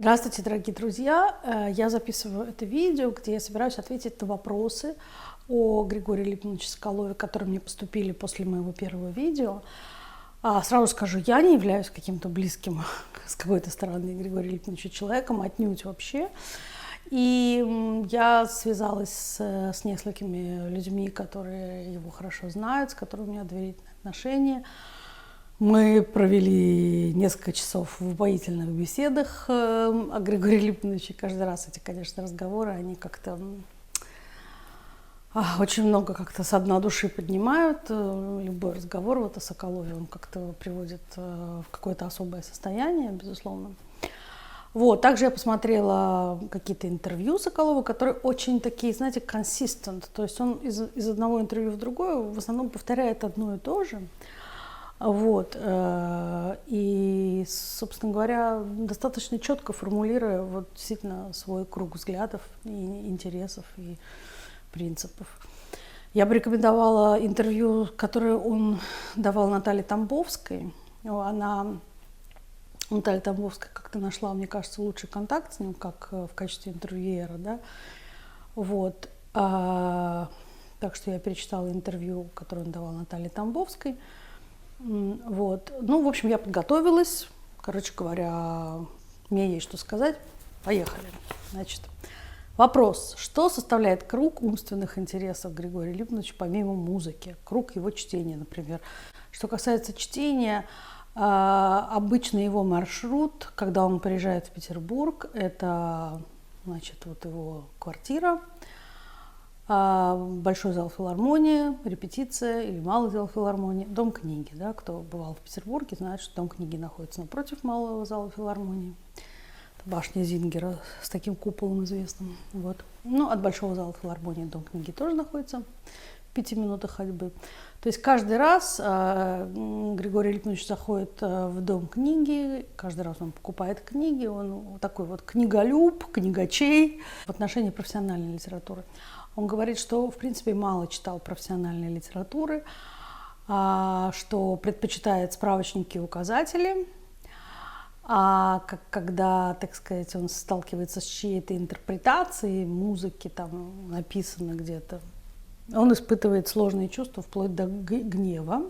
Здравствуйте, дорогие друзья! Я записываю это видео, где я собираюсь ответить на вопросы о Григории Липмановиче Соколове, которые мне поступили после моего первого видео. Сразу скажу, я не являюсь каким-то близким с какой-то стороны Григория Липмановича человеком, отнюдь вообще. И я связалась с несколькими людьми, которые его хорошо знают, с которыми у меня доверительные отношения. Мы провели несколько часов в упоительных беседах о Григории Липмановиче. Каждый раз эти, конечно, разговоры, они как-то очень много как-то со дна души поднимают. Любой разговор вот о Соколове, он как-то приводит в какое-то особое состояние, безусловно. Вот. Также я посмотрела какие-то интервью Соколова, которые очень такие, знаете, consistent. То есть он из одного интервью в другое в основном повторяет одно и то же. Вот. И, собственно говоря, достаточно четко формулируя вот действительно свой круг взглядов и интересов и принципов. Я бы рекомендовала интервью, которое он давал Наталье Тамбовской. Наталья Тамбовская как-то нашла, мне кажется, лучший контакт с ним, как в качестве интервьюера, да. Вот. Так что я перечитала интервью, которое он давал Наталье Тамбовской. Вот. Ну, в общем, я подготовилась. Короче говоря, мне есть что сказать. Поехали. Значит, вопрос. Что составляет круг умственных интересов Григория Липмановича помимо музыки? Круг его чтения, например. Что касается чтения, обычно его маршрут, когда он приезжает в Петербург, это, значит, вот его квартира, большой зал филармонии, репетиция или малый зал филармонии, дом книги. Да? Кто бывал в Петербурге, знает, что дом книги находится напротив малого зала филармонии. Это башня Зингера с таким куполом известным. Вот. Ну, от большого зала филармонии дом книги тоже находится в 5 минутах ходьбы. То есть каждый раз Григорий Липманович заходит в дом книги, каждый раз он покупает книги, он такой вот книголюб, книгачей в отношении профессиональной литературы. Он говорит, что, в принципе, мало читал профессиональной литературы, что предпочитает справочники и указатели, когда, так сказать, он сталкивается с чьей-то интерпретацией музыки, там написано где-то, он испытывает сложные чувства вплоть до гнева.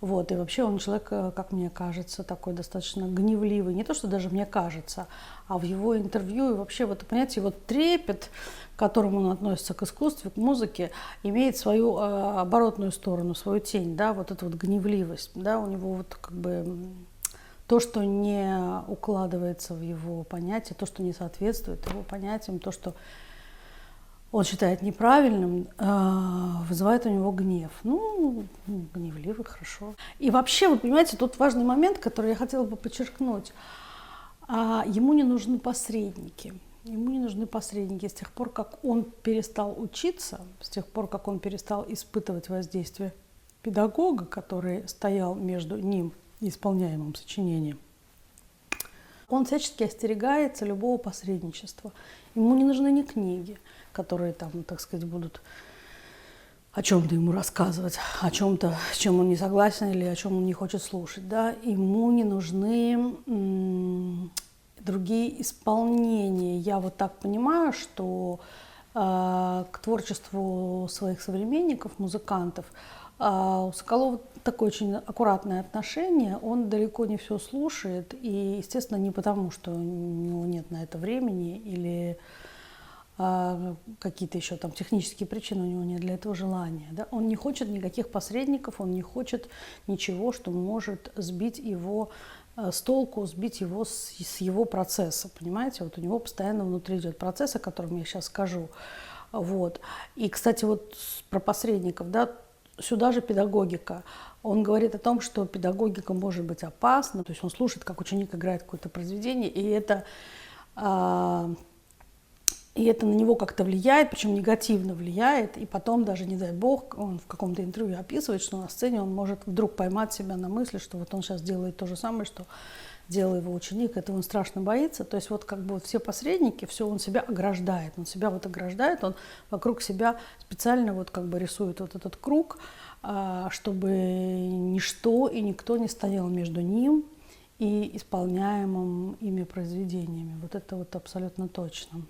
Вот. И вообще он человек, как мне кажется, такой достаточно гневливый. Не то, что даже мне кажется, а в его интервью и вообще, вот, понимаете, вот трепет, к которому он относится к искусству, к музыке, имеет свою оборотную сторону, свою тень, да, вот эта вот гневливость, да, у него вот как бы то, что не укладывается в его понятие, то, что не соответствует его понятиям, то, что он считает неправильным, вызывает у него гнев. Ну, гневливый, хорошо. И вообще, вы понимаете, тут важный момент, который я хотела бы подчеркнуть. Ему не нужны посредники. Ему не нужны посредники. С тех пор, как он перестал учиться, с тех пор, как он перестал испытывать воздействие педагога, который стоял между ним и исполняемым сочинением, он всячески остерегается любого посредничества. Ему не нужны ни книги, которые там, так сказать, будут о чем-то ему рассказывать, о чем-то, с чем он не согласен или о чем он не хочет слушать. Да? Ему не нужны другие исполнения. Я вот так понимаю, что к творчеству своих современников, музыкантов, у Соколова такое очень аккуратное отношение, он далеко не все слушает, и, естественно, не потому, что у него нет на это времени или какие-то еще там технические причины, у него нет для этого желания. Да? Он не хочет никаких посредников, он не хочет ничего, что может сбить его с толку, сбить его с его процесса, понимаете? Вот у него постоянно внутри идет процесс, о котором я сейчас скажу. Вот. И, кстати, вот про посредников, да, сюда же педагогика. Он говорит о том, что педагогика может быть опасна, то есть он слушает, как ученик играет какое-то произведение, и это на него как-то влияет, причем негативно влияет, и потом даже, не дай бог, он в каком-то интервью описывает, что на сцене он может вдруг поймать себя на мысли, что вот он сейчас делает то же самое, что делал его ученик, этого он страшно боится. То есть вот как бы вот все посредники, все он себя ограждает, он вокруг себя специально вот как бы рисует вот этот круг, чтобы ничто и никто не стоял между ним и исполняемым ими произведениями. Вот это вот абсолютно точно.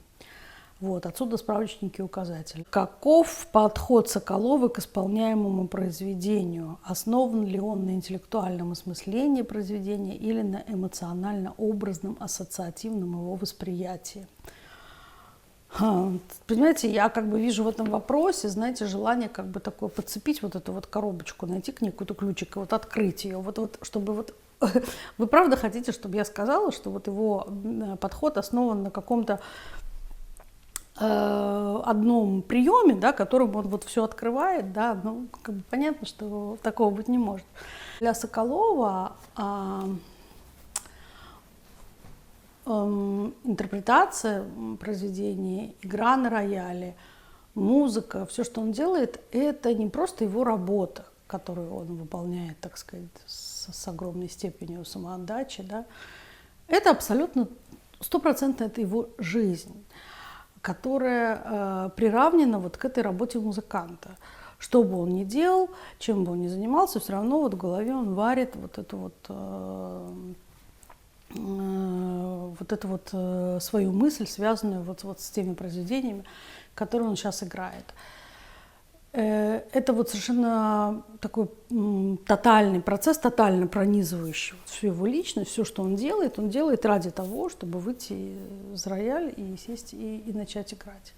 Вот, отсюда справочники и указатели. Каков подход Соколова к исполняемому произведению? Основан ли он на интеллектуальном осмыслении произведения или на эмоционально-образном, ассоциативном его восприятии? Понимаете, я как бы вижу в этом вопросе, знаете, желание как бы такое подцепить вот эту вот коробочку, найти к ней какой-то ключик и вот открыть ее. Вот чтобы вот вы правда хотите, чтобы я сказала, что вот его подход основан на каком-то одном приеме, да, которым он вот все открывает, да, ну, как бы понятно, что такого быть не может. Для Соколова интерпретация произведения, игра на рояле, музыка, все, что он делает, это не просто его работа, которую он выполняет, так сказать, с огромной степенью самоотдачи, да, это абсолютно 100% это его жизнь, которая приравнена вот к этой работе музыканта. Что бы он ни делал, чем бы он ни занимался, все равно вот в голове он варит вот эту вот свою мысль, связанную вот с теми произведениями, которые он сейчас играет. Это вот совершенно такой тотальный процесс, тотально пронизывающий всю его личность, все, что он делает ради того, чтобы выйти из рояля и сесть и начать играть.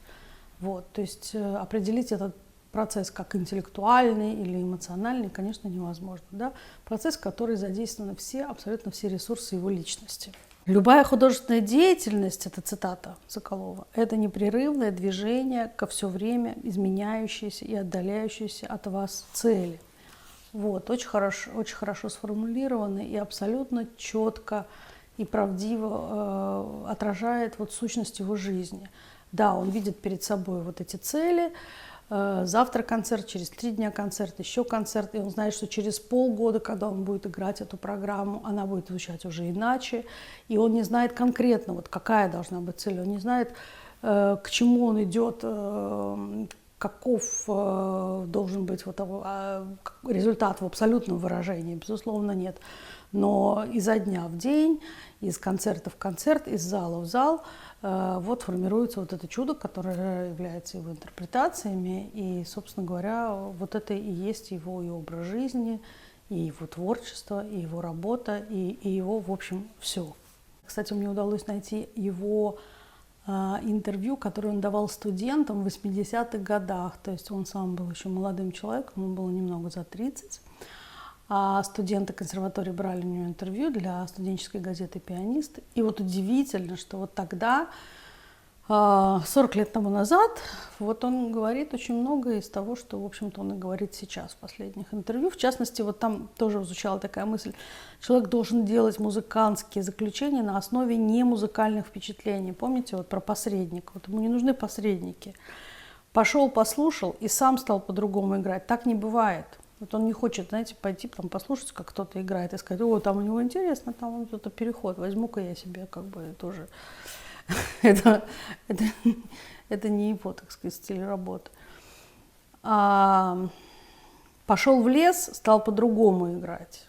Вот, то есть определить этот процесс как интеллектуальный или эмоциональный, конечно, невозможно. Да? Процесс, в который задействованы абсолютно все ресурсы его личности. Любая художественная деятельность, это цитата Соколова, это непрерывное движение ко все время изменяющейся и отдаляющейся от вас цели. Вот, очень хорошо сформулировано и абсолютно четко и правдиво отражает вот сущность его жизни. Да, он видит перед собой вот эти цели. Завтра концерт, через 3 дня концерт, еще концерт. И он знает, что через полгода, когда он будет играть эту программу, она будет звучать уже иначе. И он не знает конкретно, вот какая должна быть цель. Он не знает, к чему он идет, каков должен быть вот результат в абсолютном выражении. Безусловно, нет. Но изо дня в день, из концерта в концерт, из зала в зал вот формируется вот это чудо, которое является его интерпретациями. И, собственно говоря, вот это и есть его и образ жизни, и его творчество, и его работа, и его, в общем, все. Кстати, мне удалось найти его интервью, которое он давал студентам в 80-х годах. То есть он сам был еще молодым человеком, ему было немного за 30. А студенты консерватории брали у него интервью для студенческой газеты «Пианист». И вот удивительно, что вот тогда, 40 лет тому назад, вот он говорит очень многое из того, что, в общем-то, он и говорит сейчас в последних интервью. В частности, вот там тоже звучала такая мысль: человек должен делать музыкантские заключения на основе немузыкальных впечатлений. Помните вот про посредника? Вот ему не нужны посредники. Пошел, послушал и сам стал по-другому играть. Так не бывает. Вот он не хочет, знаете, пойти там послушать, как кто-то играет, и сказать: о, там у него интересно, там вот это переход, возьму-ка я себе как бы тоже. Это не его, так сказать, стиль работы. Пошел в лес, стал по-другому играть.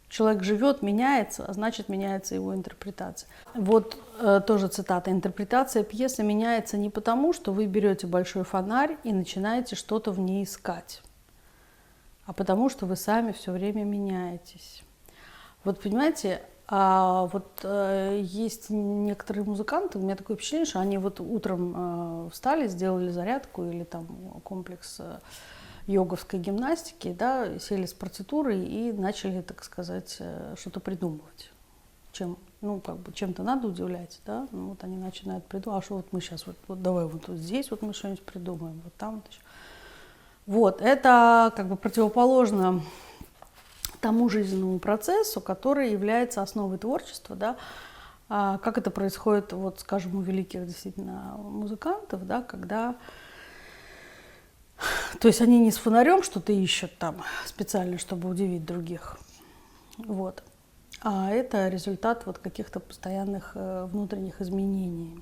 Человек живет, меняется, а значит, меняется его интерпретация. Вот тоже цитата. Интерпретация пьесы меняется не потому, что вы берете большой фонарь и начинаете что-то в ней искать, а потому что вы сами все время меняетесь. Вот понимаете, есть некоторые музыканты, у меня такое впечатление, что они вот утром встали, сделали зарядку или там комплекс йоговской гимнастики, да, сели с партитурой и начали, так сказать, что-то придумывать. Чем-то надо удивлять, да, ну, вот они начинают придумывать, а что вот мы сейчас, вот давай вот здесь вот мы что-нибудь придумаем, вот там вот еще. Вот, это как бы противоположно тому жизненному процессу, который является основой творчества, да, как это происходит, вот, скажем, у великих действительно музыкантов, да, когда, то есть они не с фонарем что-то ищут там специально, чтобы удивить других, вот, а это результат вот каких-то постоянных внутренних изменений.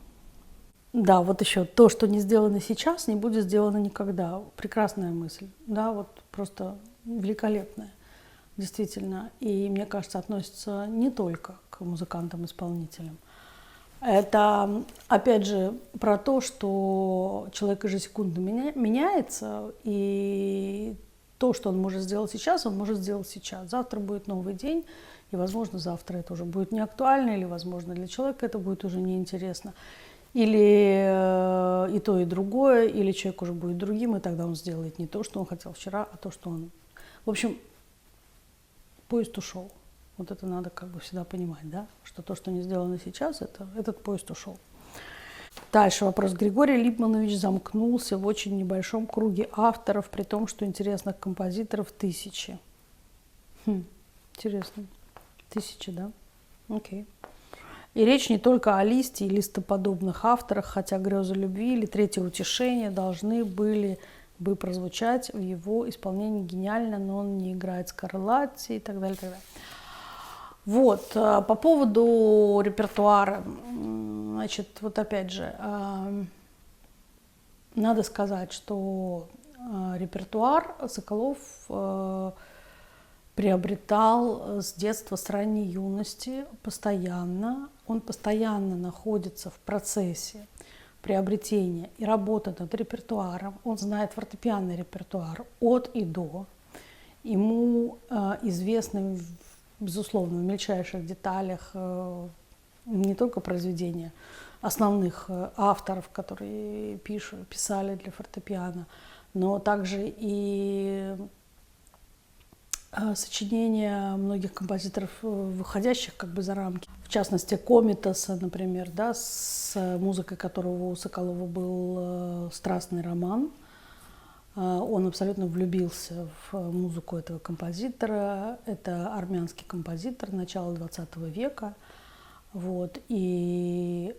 Да, вот еще то, что не сделано сейчас, не будет сделано никогда. Прекрасная мысль, да, вот просто великолепная. действительно, и, мне кажется, относится не только к музыкантам-исполнителям. Это, опять же, про то, что человек ежесекундно меняется, и то, что он может сделать сейчас, он может сделать сейчас. Завтра будет новый день, и, возможно, завтра это уже будет не актуально, или, возможно, для человека это будет уже неинтересно. Или и то, и другое, или человек уже будет другим, и тогда он сделает не то, что он хотел вчера, а то, что он... В общем, поезд ушел. Вот это надо как бы всегда понимать, да, что то, что не сделано сейчас, этот поезд ушел. Дальше вопрос. Григорий Липманович замкнулся в очень небольшом круге авторов, при том, что интересных композиторов тысячи. Интересно. Тысячи, да? Окей. И речь не только о Листе и листоподобных авторах, хотя «Грезы любви» или «Третье утешение» должны были бы прозвучать в его исполнении гениально, но он не играет Скарлатти и так далее, и так далее. Вот, по поводу репертуара, значит, вот опять же, надо сказать, что репертуар Соколов приобретал с детства, с ранней юности постоянно. Он постоянно находится в процессе приобретения и работы над репертуаром. Он знает фортепианный репертуар от и до. Ему известны, безусловно, в мельчайших деталях не только произведения основных авторов, которые писали для фортепиано, но также и сочинения многих композиторов, выходящих как бы за рамки. В частности, Комитаса, например, да, с музыкой которого у Соколова был страстный роман. Он абсолютно влюбился в музыку этого композитора. Это армянский композитор начала XX века. Вот. И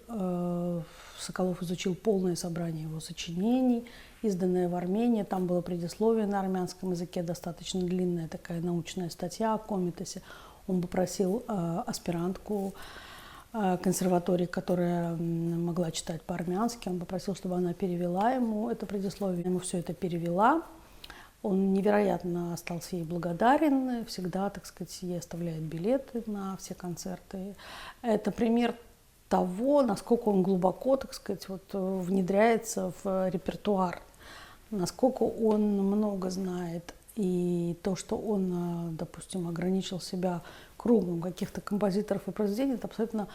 Соколов изучил полное собрание его сочинений, изданное в Армении. Там было предисловие на армянском языке, достаточно длинная такая научная статья о Комитасе. Он попросил аспирантку консерватории, которая могла читать по-армянски, он попросил, чтобы она перевела ему это предисловие. Ему все это перевела. Он невероятно остался ей благодарен, всегда, так сказать, ей оставляет билеты на все концерты. Это пример того, насколько он глубоко, так сказать, вот, внедряется в репертуар, насколько он много знает. И то, что он, допустим, ограничил себя кругом каких-то композиторов и произведений, это абсолютно,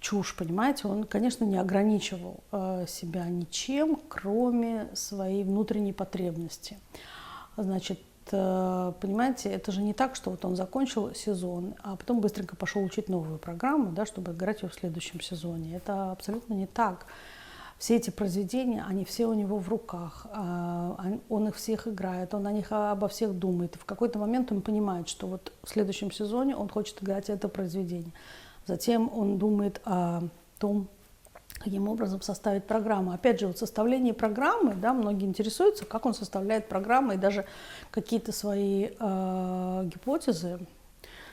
чушь, понимаете? Он, конечно, не ограничивал себя ничем, кроме своей внутренней потребности. Значит, понимаете, это же не так, что вот он закончил сезон, а потом быстренько пошел учить новую программу, да, чтобы играть ее в следующем сезоне. Это абсолютно не так. Все эти произведения, они все у него в руках, он их всех играет, он о них обо всех думает. И в какой-то момент он понимает, что вот в следующем сезоне он хочет играть это произведение. Затем он думает о том, каким образом составить программу. Опять же, вот составление программы, да, многие интересуются, как он составляет программы, и даже какие-то свои гипотезы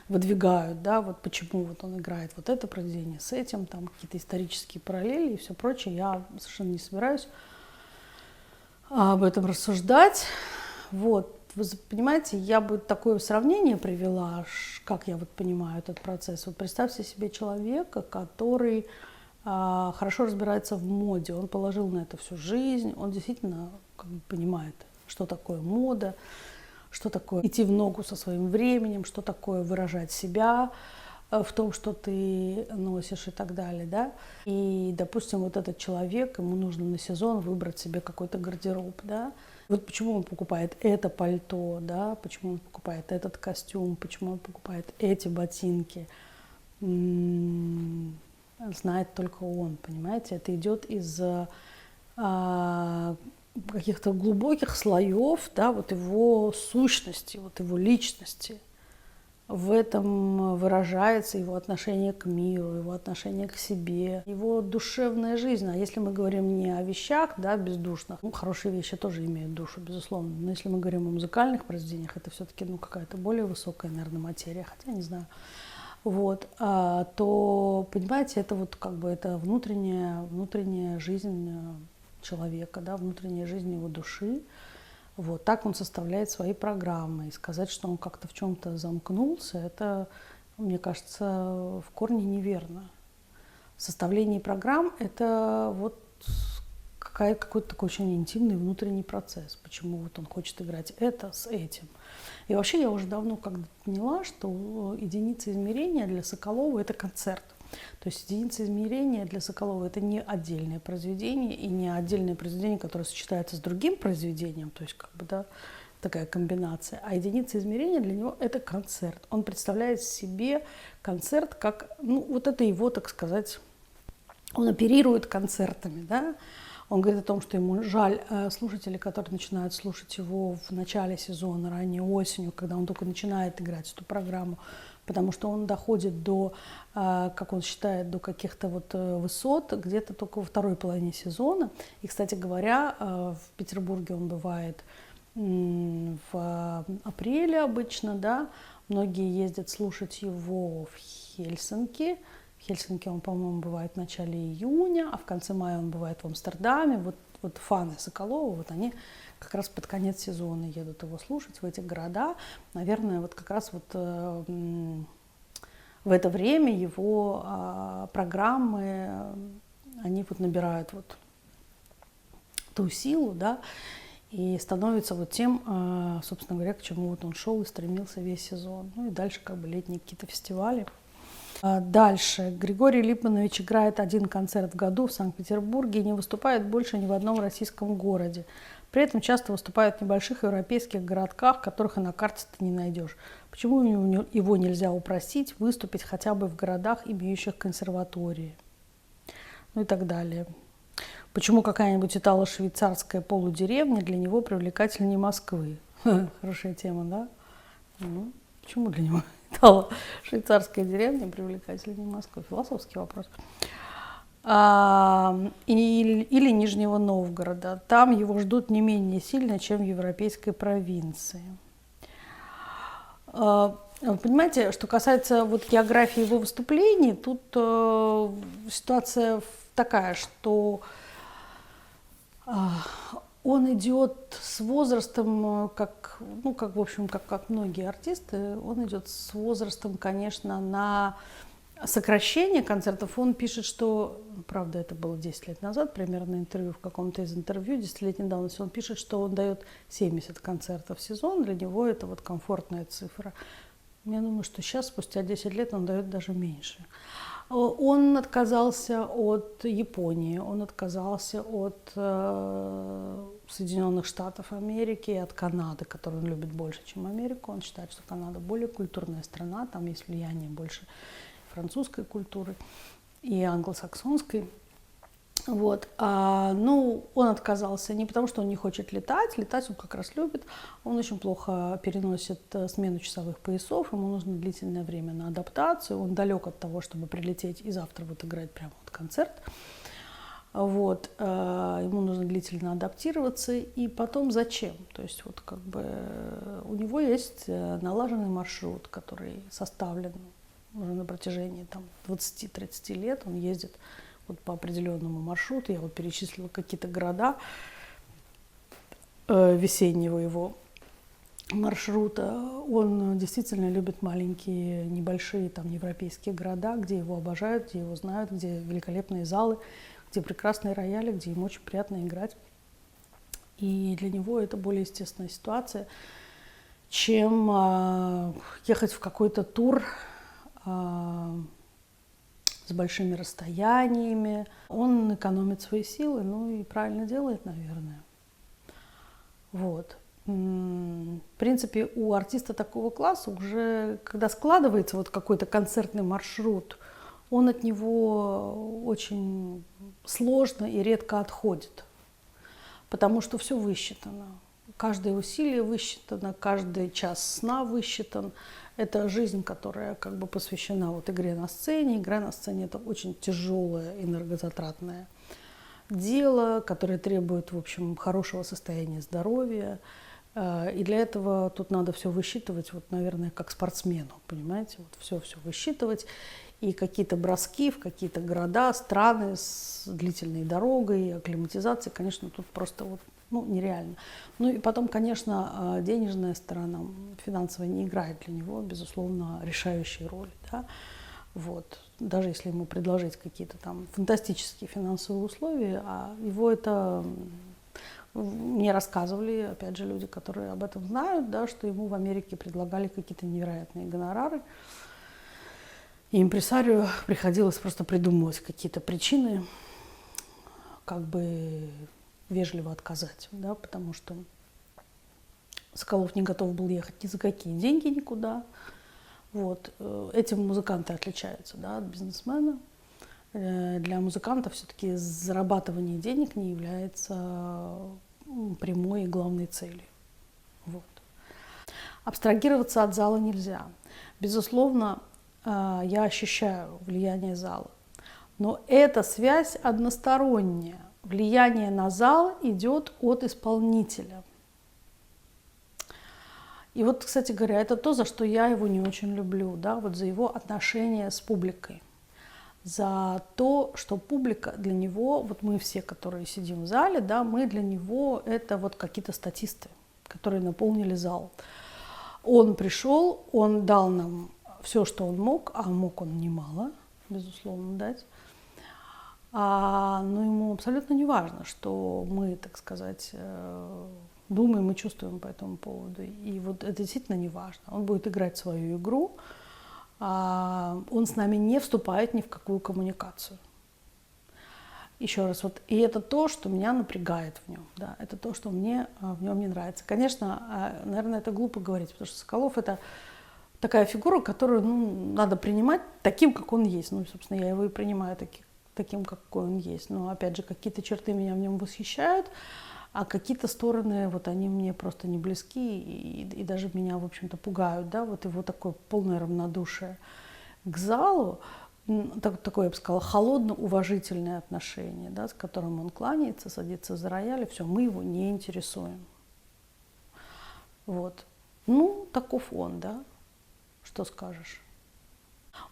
выдвигают, да, вот почему вот он играет вот это произведение с этим, там какие-то исторические параллели и все прочее. Я совершенно не собираюсь об этом рассуждать. Вот. Вы понимаете, я бы такое сравнение привела, как я вот понимаю этот процесс. Вот представьте себе человека, который хорошо разбирается в моде, он положил на это всю жизнь, он действительно как бы понимает, что такое мода, что такое идти в ногу со своим временем, что такое выражать себя в том, что ты носишь и так далее, да. И, допустим, вот этот человек, ему нужно на сезон выбрать себе какой-то гардероб, да. Вот почему он покупает это пальто, да, почему он покупает этот костюм, почему он покупает эти ботинки, знает только он, понимаете. Это идет из каких-то глубоких слоев, да, вот его сущности, вот его личности. В этом выражается его отношение к миру, его отношение к себе, его душевная жизнь. А если мы говорим не о вещах, да, бездушных, хорошие вещи тоже имеют душу, безусловно. Но если мы говорим о музыкальных произведениях, это все-таки какая-то более высокая, наверное, материя, хотя не знаю. Вот, то, понимаете, это вот как бы это внутренняя жизнь человека, да, внутренняя жизнь его души, Вот так он составляет свои программы. И сказать, что он как-то в чем-то замкнулся, это, мне кажется, в корне неверно. Составление программ – это вот какой-то такой очень интимный внутренний процесс. Почему вот он хочет играть это с этим. И вообще я уже давно как-то поняла, что единица измерения для Соколова – это концерт. То есть единица измерения для Соколова – это не отдельное произведение и не отдельное произведение, которое сочетается с другим произведением, то есть как бы, да, такая комбинация. А единица измерения для него – это концерт. Он представляет себе концерт как, ну, вот это его, так сказать, он оперирует концертами, да. Он говорит о том, что ему жаль слушателей, которые начинают слушать его в начале сезона, ранней осенью, когда он только начинает играть эту программу, потому что он доходит до, как он считает, до каких-то вот высот где-то только во второй половине сезона. И, кстати говоря, в Петербурге он бывает в апреле обычно, да. Многие ездят слушать его в Хельсинки. В Хельсинки он, по-моему, бывает в начале июня, а в конце мая он бывает в Амстердаме. Вот фаны Соколова, вот они как раз под конец сезона едут его слушать в эти города. Наверное, вот как раз вот в это время его программы, они вот набирают вот ту силу, да, и становится вот тем, собственно говоря, к чему вот он шел и стремился весь сезон. Ну и дальше как бы летние какие-то фестивали. Дальше. Григорий Липманович играет один концерт в году в Санкт-Петербурге и не выступает больше ни в одном российском городе. При этом часто выступает в небольших европейских городках, которых и на карте ты не найдешь. Почему его нельзя упросить выступить хотя бы в городах, имеющих консерватории? Ну и так далее. Почему какая-нибудь итало-швейцарская полудеревня для него привлекательнее Москвы? Хорошая тема, да? Почему для него итало-швейцарская деревня привлекательнее Москвы? Философский вопрос. Или Нижнего Новгорода. Там его ждут не менее сильно, чем в европейской провинции. Понимаете, что касается вот географии его выступлений, тут ситуация такая, что он идет с возрастом, как в общем, как многие артисты, он идет с возрастом, конечно, на сокращение концертов. Он пишет, что, правда, это было 10 лет назад, примерно интервью в каком-то из интервью 10-летней давности, он пишет, что он дает 70 концертов в сезон, для него это вот комфортная цифра. Я думаю, что сейчас, спустя 10 лет, он дает даже меньше. Он отказался от Японии, он отказался от Соединенных Штатов Америки и от Канады, которую он любит больше, чем Америку. Он считает, что Канада более культурная страна, там есть влияние больше французской культуры и англосаксонской. Вот. Он отказался не потому, что он не хочет летать он как раз любит, он очень плохо переносит смену часовых поясов, ему нужно длительное время на адаптацию, он далек от того, чтобы прилететь и завтра вот играть прямо вот концерт. Вот. Ему нужно длительно адаптироваться, и потом зачем? То есть вот как бы у него есть налаженный маршрут, который составлен уже на протяжении 20-30 лет, он ездит вот по определенному маршруту. Я вот перечислила какие-то города весеннего его маршрута. Он действительно любит маленькие, небольшие европейские города, где его обожают, где его знают, где великолепные залы, где прекрасные рояли, где ему очень приятно играть. И для него это более естественная ситуация, чем ехать в какой-то тур с большими расстояниями. Он экономит свои силы, и правильно делает, наверное. Вот. В принципе, у артиста такого класса уже, когда складывается вот какой-то концертный маршрут, он от него очень сложно и редко отходит, потому что все высчитано. Каждое усилие высчитано, каждый час сна высчитан. Это жизнь, которая как бы посвящена вот игре на сцене. Игра на сцене – это очень тяжелое, энергозатратное дело, которое требует, в общем, хорошего состояния здоровья. И для этого тут надо все высчитывать, вот, наверное, как спортсмену, понимаете, вот все высчитывать. и какие-то броски в какие-то города, страны с длительной дорогой, акклиматизацией, конечно, тут просто вот, ну, нереально. Ну и потом, конечно, денежная сторона, финансовая, не играет для него, безусловно, решающей роли, да? Вот. Даже если ему предложить какие-то там фантастические финансовые условия, а его это мне рассказывали, опять же, люди, которые об этом знают, да, что ему в Америке предлагали какие-то невероятные гонорары. И импресарио приходилось просто придумывать какие-то причины, как бы вежливо отказать, да, потому что Соколов не готов был ехать ни за какие деньги никуда. Вот. Этим музыканты отличаются, да, от бизнесмена. Для музыкантов все-таки зарабатывание денег не является прямой и главной целью. Вот. Абстрагироваться от зала нельзя. Безусловно, я ощущаю влияние зала. Но эта связь односторонняя. Влияние на зал идет от исполнителя. И вот, кстати говоря, это то, за что я его не очень люблю, да, вот за его отношения с публикой. За то, что публика для него, вот мы все, которые сидим в зале, да, мы для него это вот какие-то статисты, которые наполнили зал. Он пришел, он дал нам все, что он мог, а мог он немало, безусловно, дать. Но ему абсолютно не важно, что мы, так сказать, думаем и чувствуем по этому поводу. И вот это действительно не важно. Он будет играть свою игру, он с нами не вступает ни в какую коммуникацию. Еще раз, вот, и это то, что меня напрягает в нем, да, это то, что мне в нем не нравится. Конечно, наверное, это глупо говорить, потому что Соколов — это такая фигура, которую, ну, надо принимать таким, как он есть. Ну, собственно, я его и принимаю таким, какой он есть. Но, опять же, какие-то черты меня в нем восхищают, а какие-то стороны, вот они мне просто не близки и даже меня, в общем-то, пугают, да, вот его такое полное равнодушие к залу, такое, я бы сказала, холодно-уважительное отношение, да, с которым он кланяется, садится за рояль, и все, мы его не интересуем. Вот. Ну, таков он, да, что скажешь.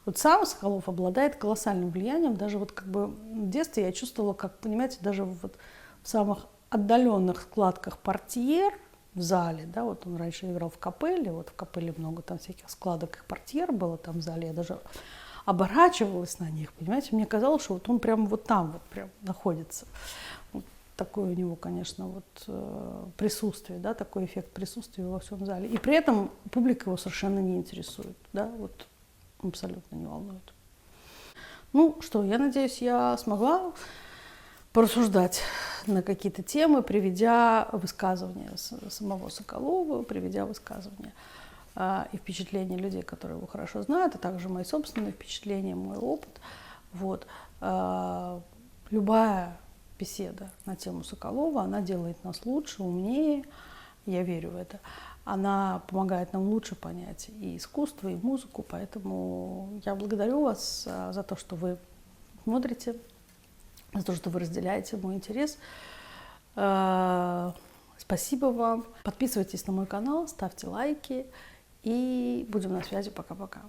Вот сам Соколов обладает колоссальным влиянием, даже вот как бы в детстве я чувствовала, как, понимаете, даже вот в самых отдаленных складках портьер в зале, да, вот он раньше играл в капелле, вот в капелле много там всяких складок и портьер было там в зале, я даже оборачивалась на них, понимаете, мне казалось, что вот он прямо вот там вот прям находится. Вот такое у него, конечно, вот присутствие, да, такой эффект присутствия во всем зале. И при этом публика его совершенно не интересует, да, вот абсолютно не волнует. Ну что, я надеюсь, я смогла порассуждать на какие-то темы, приведя высказывания самого Соколова, приведя высказывания и впечатления людей, которые его хорошо знают, а также мои собственные впечатления, мой опыт. Вот. Любая беседа на тему Соколова, она делает нас лучше, умнее, я верю в это. Она помогает нам лучше понять и искусство, и музыку, поэтому я благодарю вас за то, что вы смотрите, за то, что вы разделяете мой интерес. Спасибо вам. Подписывайтесь на мой канал, ставьте лайки и будем на связи. Пока-пока.